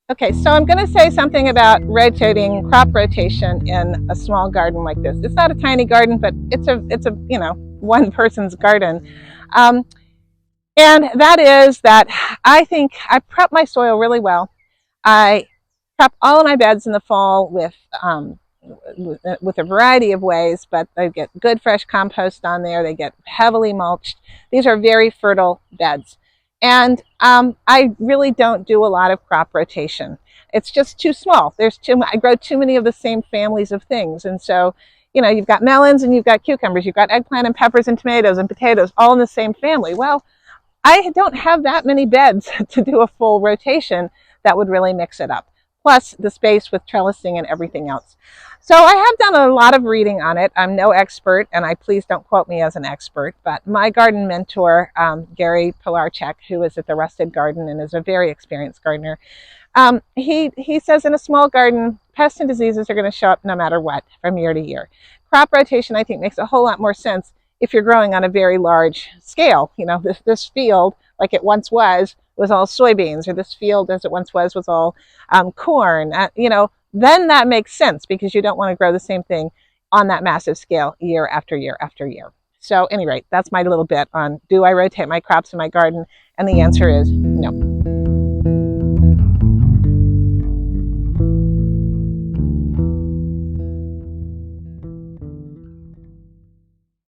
Okay, so I'm going to say something about rotating, crop rotation in a small garden like this. It's not a tiny garden, but it's a one person's garden. Um, and that is that I think I prep my soil really well. I prep all of my beds in the fall with a variety of ways, but they get good fresh compost on there. They get heavily mulched. These are very fertile beds. And I really don't do a lot of crop rotation. It's just too small. I grow too many of the same families of things. And so, you've got melons and you've got cucumbers, you've got eggplant and peppers and tomatoes and potatoes all in the same family. Well, I don't have that many beds to do a full rotation that would really mix it up. Plus the space with trellising and everything else. So I have done a lot of reading on it. I'm no expert, and please don't quote me as an expert, but my garden mentor, Gary Pilarchek, who is at the Rusted Garden and is a very experienced gardener, he says in a small garden, pests and diseases are going to show up no matter what from year to year. Crop rotation, I think, makes a whole lot more sense if you're growing on a very large scale. This field, like it once was all soybeans, or this field, as it once was all corn. Then that makes sense because you don't want to grow the same thing on that massive scale year after year after year. So, at any rate, that's my little bit on do I rotate my crops in my garden? And the answer is no.